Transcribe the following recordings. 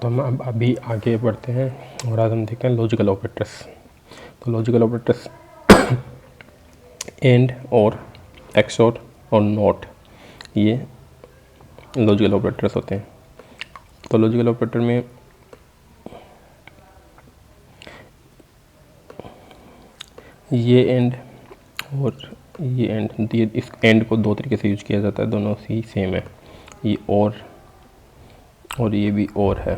तो हम अब अभी आगे बढ़ते हैं और आज हम देखते हैं लॉजिकल ऑपरेटर्स। तो लॉजिकल ऑपरेटर्स एंड और एक्सोर और नॉट, ये लॉजिकल ऑपरेटर्स होते हैं। तो लॉजिकल ऑपरेटर में ये एंड और ये एंड, ये इस एंड को दो तरीके से यूज किया जाता है, दोनों ही सेम है। ये और ये भी और है,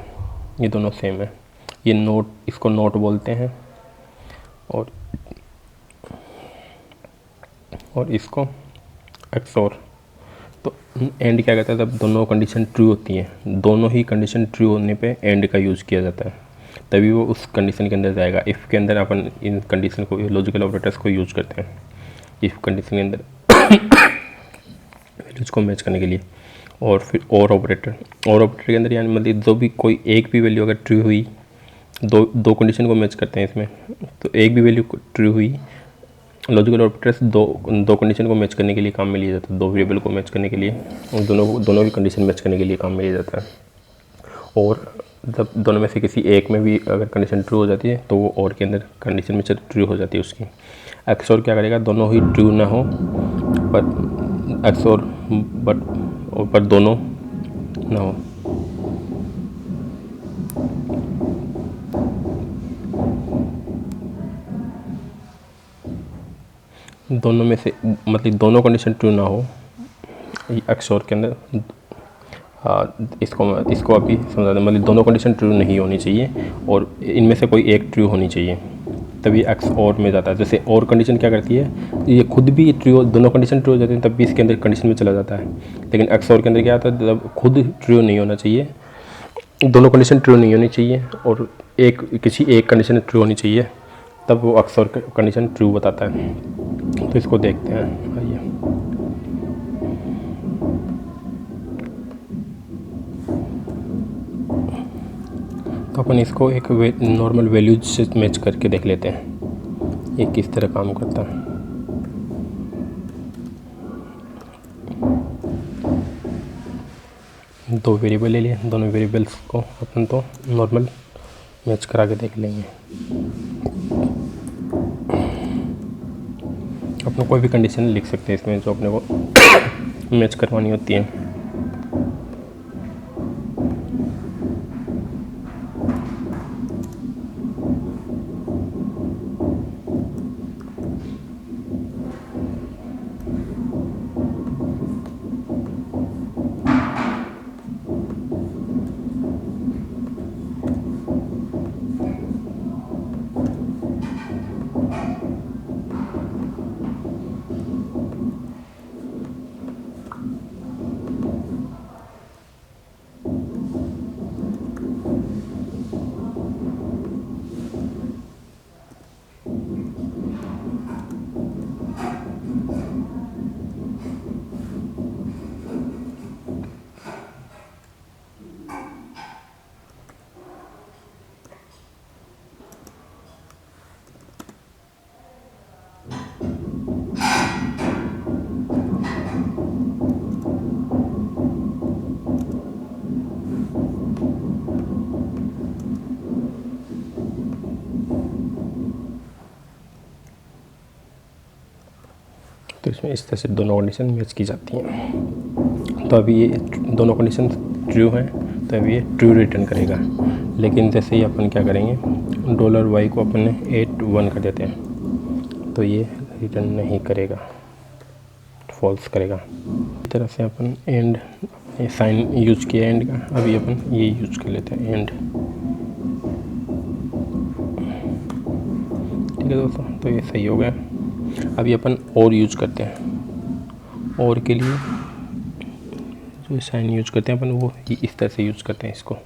ये दोनों सेम है। ये नोट, इसको नोट बोलते हैं और इसको एक्सोर। तो एंड क्या कहता है, जब दोनों कंडीशन ट्रू होती है, दोनों ही कंडीशन ट्रू होने पे एंड का यूज़ किया जाता है, तभी वो उस कंडीशन के अंदर जाएगा। इफ़ के अंदर अपन इन कंडीशन को, लॉजिकल ऑपरेटर्स को यूज करते हैं इफ़ कंडीशन के अंदर वैल्यूज को मैच करने के लिए। और फिर और ऑपरेटर के अंदर, यानी मतलब जो भी कोई एक भी वैल्यू अगर ट्रू हुई, दो कंडीशन को मैच करते हैं इसमें, तो एक भी वैल्यू ट्रू हुई, लॉजिकल ऑपरेटर्स दो कंडीशन को मैच करने के लिए काम में लिया जाता है, दो वेरिएबल को मैच करने के लिए, दोनों की कंडीशन मैच करने के लिए काम में लिया जाता है। और जब दोनों में से किसी एक में भी अगर कंडीशन ट्रू हो जाती है तो वो और के अंदर कंडीशन में से ट्रू हो जाती है उसकी। एक्सोर क्या करेगा, दोनों ही ट्रू ना हो पर एक्सोर पर दोनों ना हो। दोनों में से मतलब दोनों कंडीशन ट्रू ना हो एक्सोर के अंदर। इसको अभी समझा दें, मतलब दोनों कंडीशन ट्रू नहीं होनी चाहिए और इनमें से कोई एक ट्रू होनी चाहिए, तभी एक्स और में जाता है। जैसे और कंडीशन क्या करती है, ये खुद भी ट्रू, दोनों कंडीशन ट्रू हो जाती है तब भी इसके अंदर कंडीशन में चला जाता है। लेकिन एक्स और के अंदर क्या आता है, जब खुद ट्रू नहीं होना चाहिए, दोनों कंडीशन ट्रू नहीं होनी चाहिए और किसी एक कंडीशन ट्रू होनी चाहिए, तब वो एक्स और कंडीशन ट्रू बताता है। तो इसको देखते हैं, आइए। तो अपन इसको एक नॉर्मल वैल्यूज से मैच करके देख लेते हैं ये किस तरह काम करता है। दो वेरिएबल ले लिए, दोनों वेरिएबल्स को अपन तो नॉर्मल मैच करा के देख लेंगे। अपने कोई भी कंडीशन लिख सकते हैं इसमें जो अपने को मैच करवानी होती है। तो इसमें इस तरह से दोनों कंडीशन मैच की जाती हैं। तो अभी ये दोनों कंडीशन ट्रू हैं, तो अभी ये ट्रू रिटर्न करेगा। लेकिन जैसे ही अपन क्या करेंगे, $y को अपन ने 81 कर देते हैं, तो ये रिटर्न नहीं करेगा, फॉल्स करेगा। इस तरह से अपन एंड साइन यूज किया एंड का, अभी अपन ये यूज कर लेते हैं एंड। ठीक है दोस्तों, तो ये सही हो गया। अभी अपन और यूज करते हैं। और के लिए जो साइन यूज करते हैं अपन, वो इस तरह से यूज करते हैं इसको।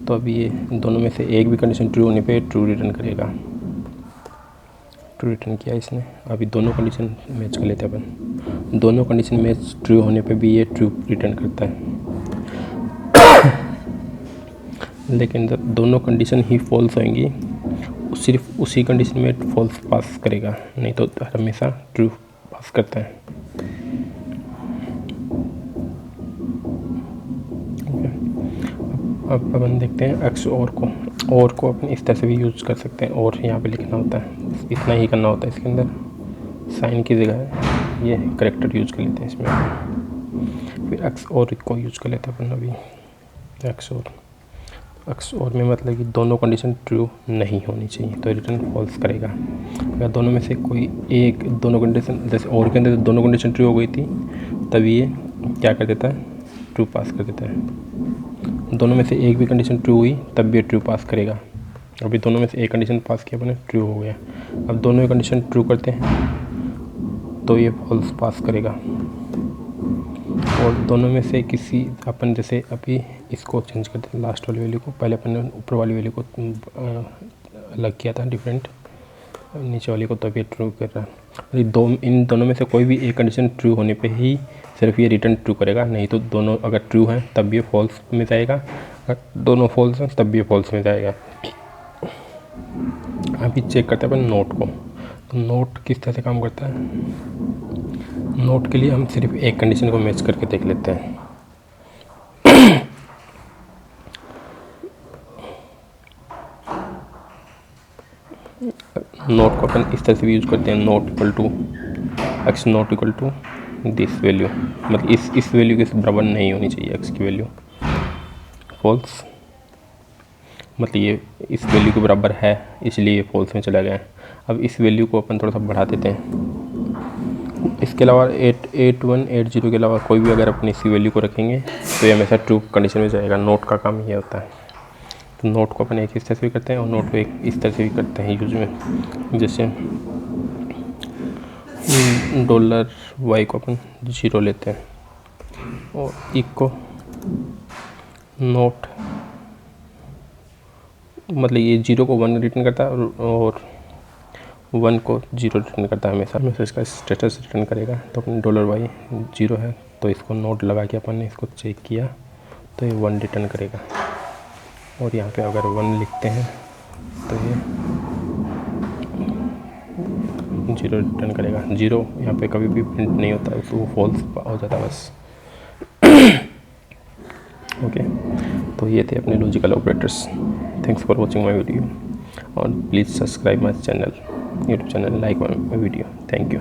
तो अभी ये दोनों में से एक भी कंडीशन ट्रू होने पे ट्रू रिटर्न करेगा। ट्रू रिटर्न किया इसने। अभी दोनों कंडीशन मैच कर लेते हैं अपन। दोनों कंडीशन मैच ट्रू होने पे भी ये ट्रू रिटर्न करता है। लेकिन जब दोनों कंडीशन ही फॉल्स होंगी, सिर्फ उसी कंडीशन में फॉल्स पास करेगा, नहीं तो हमेशा ट्रू पास करता है। अब अपन देखते हैं एक्स और को अपन इस तरह से भी यूज़ कर सकते हैं, और यहाँ पे लिखना होता है, इतना ही करना होता है। इसके अंदर साइन की जगह ये करेक्टर यूज़ कर लेते हैं इसमें। फिर एक्स और को यूज़ कर लेते हैं अपन अभी। एक्स और में मतलब कि दोनों कंडीशन ट्रू नहीं होनी चाहिए, तो रिटर्न फॉल्स करेगा। अगर दोनों में से कोई एक, दोनों कंडीशन, जैसे और के अंदर दोनों कंडीशन ट्रू हो गई थी, तभी ये क्या कर देता है, ट्रू पास कर देता है। दोनों में से एक भी कंडीशन ट्रू हुई तब भी ट्रू पास करेगा। अभी दोनों में से एक कंडीशन पास किया अपने, ट्रू हो गया। अब दोनों ही कंडीशन ट्रू करते हैं तो ये फॉल्स पास करेगा। और दोनों में से किसी, अपन जैसे अभी इसको चेंज करते हैं, लास्ट वाली वैल्यू को, पहले अपन ने ऊपर वाली वैल्यू को अलग किया था डिफरेंट, नीचे वाली को, तो अभी ट्रू कर रहा है। इन दोनों में से कोई भी एक कंडीशन ट्रू होने पे ही सिर्फ ये रिटर्न ट्रू करेगा, नहीं तो दोनों अगर ट्रू हैं तब भी ये फॉल्स में जाएगा, अगर दोनों फॉल्स हैं तब भी ये फॉल्स में जाएगा। अभी चेक करते हैं अपन नोट को। तो नोट किस तरह से काम करता है, नोट के लिए हम सिर्फ एक कंडीशन को मैच करके देख लेते हैं। नोट को अपन इस तरह से भी यूज़ करते हैं, not equal to X not equal to this value, मतलब इस वैल्यू के बराबर नहीं होनी चाहिए एक्स की वैल्यू, फॉल्स, मतलब ये इस वैल्यू के बराबर है इसलिए ये फॉल्स में चला गया। अब इस वैल्यू को अपन थोड़ा सा बढ़ा देते हैं। इसके अलावा 8180 के अलावा कोई भी अगर अपन इसी वैल्यू को रखेंगे तो ये हमेशा ट्रू कंडीशन में जाएगा। नोट का काम ये होता है। तो नोट को अपन एक इस तरह से भी करते हैं और नोट को एक इस तरह से भी करते हैं यूज में। जैसे $y को अपन 0 लेते हैं और इको नोट, मतलब ये 0 को 1 रिटर्न करता है और 1 को 0 रिटर्न करता है हमेशा इसका स्टेटस रिटर्न करेगा। तो अपन $y 0 है तो इसको नोट लगा के अपन ने इसको चेक किया तो ये 1 रिटर्न करेगा। और यहाँ पे अगर 1 लिखते हैं तो ये 0 रिटर्न करेगा। 0 यहाँ पे कभी भी प्रिंट नहीं होता है, वो फॉल्स हो जाता है बस। ओके, तो ये थे अपने logical operators. Thanks for watching my video और please subscribe my channel, YouTube channel, like my video. Thank you.